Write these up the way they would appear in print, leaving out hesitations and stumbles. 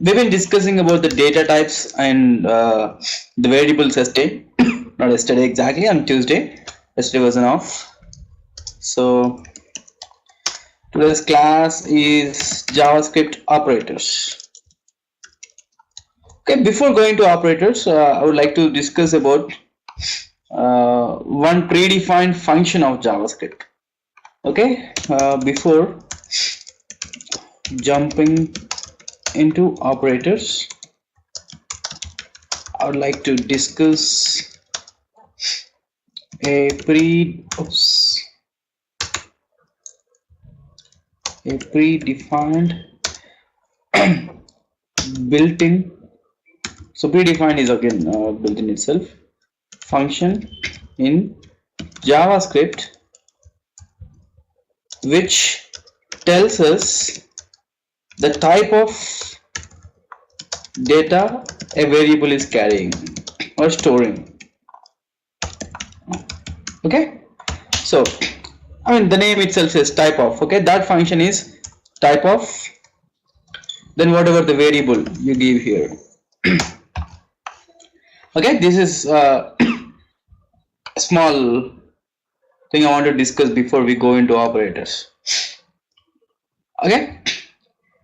we've been discussing about the data types and the variables yesterday. Not yesterday exactly, on Tuesday. Yesterday was an off. So today's class is JavaScript operators. Okay, before going to operators, I would like to discuss about one predefined function of JavaScript. Okay, before jumping into operators, I would like to discuss a predefined built-in. So predefined is again built-in itself function in JavaScript, which tells us the type of data a variable is carrying or storing. Okay, so I mean the name itself says type of. Okay, that function is type of, then whatever the variable you give here. Okay, this is a small thing I want to discuss before we go into operators. Okay,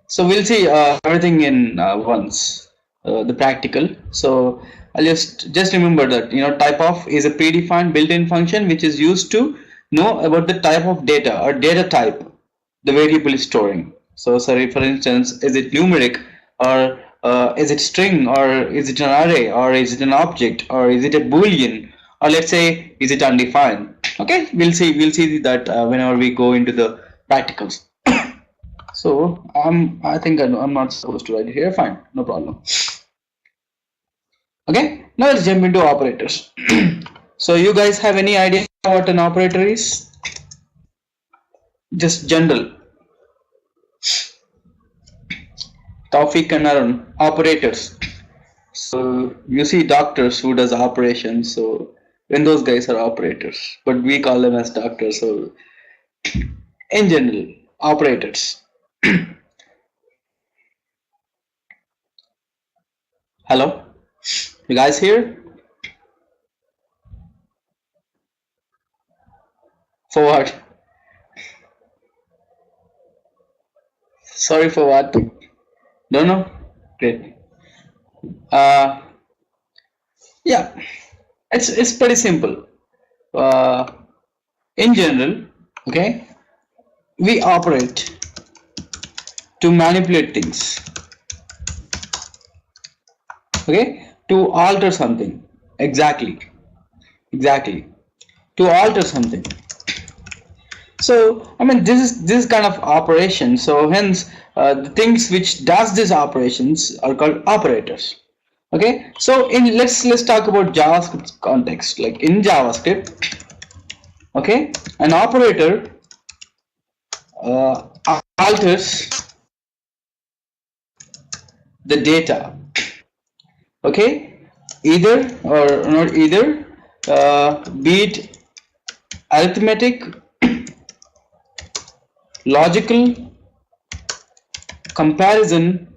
so we'll see everything in once, the practical. So I'll just remember that type of is a predefined built-in function which is used to know about the type of data or data type the variable is storing. So sorry, for instance, is it numeric, or is it string, or is it an array, or is it an object, or is it a boolean, or let's say is it undefined. Okay, we'll see that whenever we go into the practicals. So I think I'm not supposed to write it here. Fine, no problem. Okay, now let's jump into operators. So you guys have any idea what an operator is? Just general. Taufik and Arun, operators. So you see doctors who does operations, so when those guys are operators, but we call them as doctors. So in general, operators. Hello, you guys here? For what? Sorry for what? Don't know. Great. Yeah, it's pretty simple. In general, okay, we operate to manipulate things. Okay, to alter something. Exactly. To alter something. So I mean this kind of operation. So hence the things which does these operations are called operators. Okay, so let's talk about JavaScript context. Like in JavaScript, okay, an operator alters the data. Okay, either or not either, be it arithmetic, logical, comparison,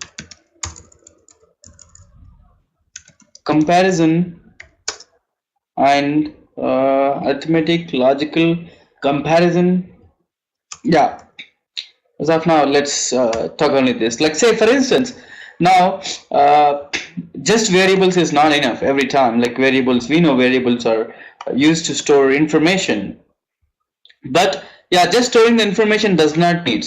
and arithmetic, logical, comparison. Yeah, as of now, let's talk only this. Like say for instance, now just variables is not enough every time. Like variables, we know variables are used to store information, but yeah, just storing the information does not need.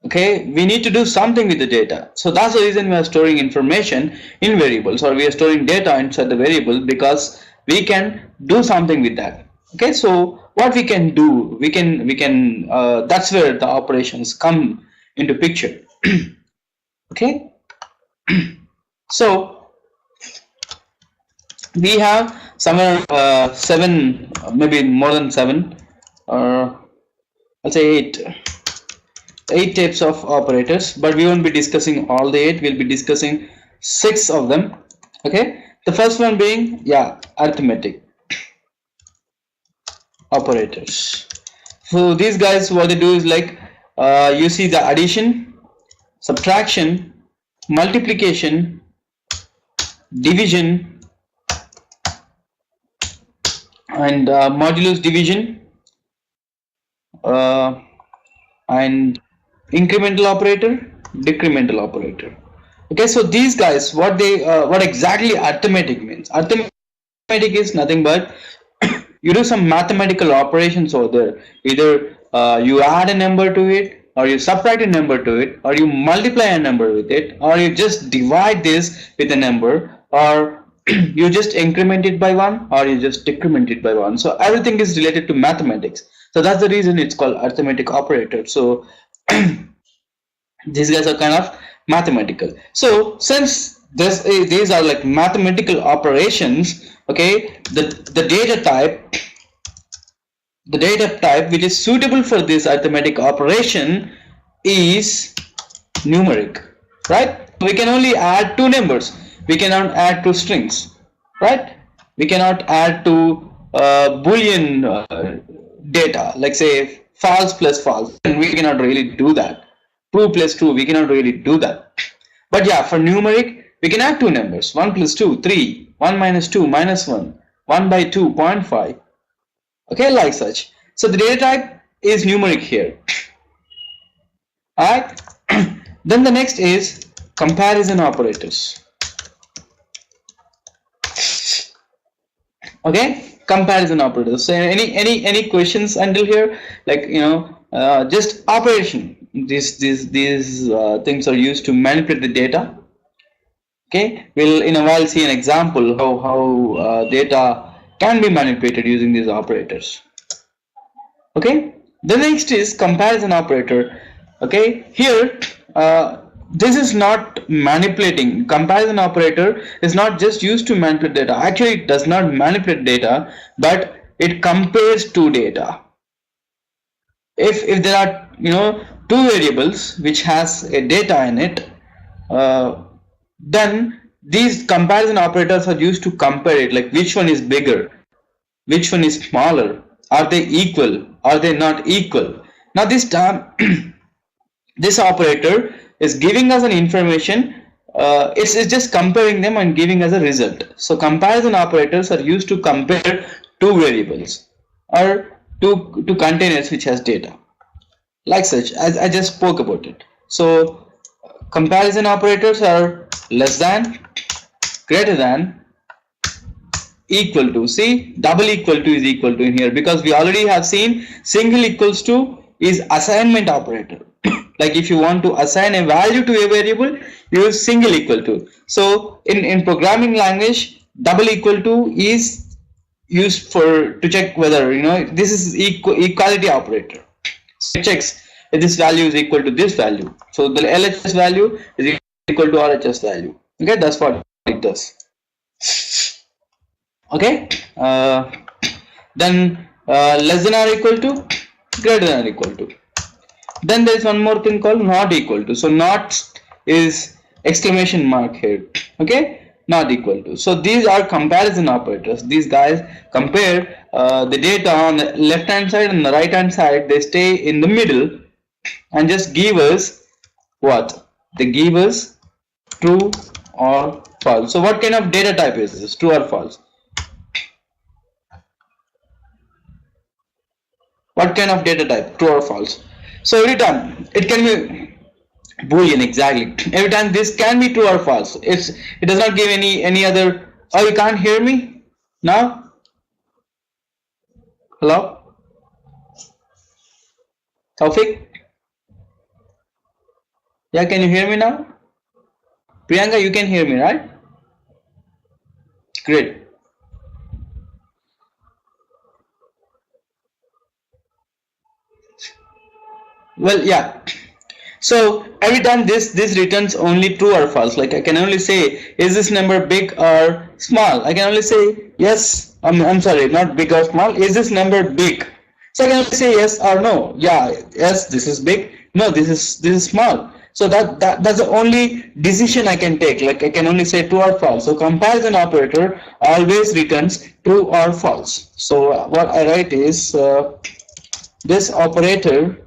Okay, we need to do something with the data. So that's the reason we are storing information in variables, or we are storing data inside the variable, because we can do something with that. Okay, so what we can do, we can that's where the operations come into picture. Okay, so we have somewhere 7, maybe more than 7, or I'll say 8 types of operators, but we won't be discussing all the 8. We'll be discussing 6 of them. Okay, the first one being, yeah, arithmetic operators. So these guys, what they do is like, you see the addition, subtraction, multiplication, division, and modulus division, and incremental operator, decremental operator. Okay, so these guys, what exactly arithmetic means? Arithmetic is nothing but you do some mathematical operations over there. Either you add a number to it, or you subtract a number to it, or you multiply a number with it, or you just divide this with a number, or you just increment it by one, or you just decrement it by one. So everything is related to mathematics. So that's the reason it's called arithmetic operator. So these guys are kind of mathematical. So since these are like mathematical operations, okay, the data type which is suitable for this arithmetic operation is numeric, right? We can only add two numbers. We cannot add two strings, right? We cannot add two boolean data, like say false plus false, and we cannot really do that. True plus true, we cannot really do that. But yeah, for numeric, we can add two numbers, 1 plus 2, 3, 1 minus 2, minus 1, 1 by 2, 0.5. Okay, like such. So the data type is numeric here. Alright. Then the next is comparison operators. Okay, comparison operators. So any questions until here? Like, you know, just operation. These things are used to manipulate the data. Okay, we'll in a while see an example how data can be manipulated using these operators. Okay, the next is comparison operator. Okay, here this is not manipulating. Comparison operator is not just used to manipulate data. Actually, it does not manipulate data, but it compares two data. If there are, you know, two variables which has a data in it, then these comparison operators are used to compare it, like which one is bigger, which one is smaller, are they equal, are they not equal. Now this time this operator is giving us an information, it's just comparing them and giving us a result. So comparison operators are used to compare two variables or two containers which has data, like such, as I just spoke about it. So comparison operators are less than, greater than, equal to. See, double equal to is equal to in here, because we already have seen single equals to is assignment operator. Like if you want to assign a value to a variable, use single equal to. So in programming language, double equal to is used to check whether, you know, this is equality operator. So it checks if this value is equal to this value. So the LHS value is equal to RHS value. Okay, that's what it does. Okay, then less than or equal to, greater than or equal to. Then there is one more thing called not equal to. So not is exclamation mark here. Okay, not equal to. So these are comparison operators. These guys compare the data on the left hand side and the right hand side. They stay in the middle and just give us what? They give us true or false. So what kind of data type is this? True or false? What kind of data type? True or false? So every time it can be boolean, exactly. Every time this can be true or false. It does not give any other. Oh, you can't hear me now? Hello, Taufik? Yeah, can you hear me now? Priyanka, you can hear me, right? Great. Well, yeah. So every time this returns only true or false. Like I can only say, is this number big or small? I can only say yes. I'm sorry, not big or small. Is this number big? So I can only say yes or no. Yeah, yes, this is big. No, this is small. So that's the only decision I can take. Like I can only say true or false. So comparison operator always returns true or false. So what I write is this operator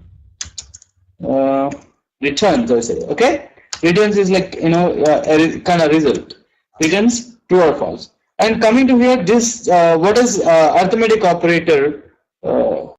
returns, I say, okay, returns is like a kind of result, returns true or false. And coming to here, this what is arithmetic operator?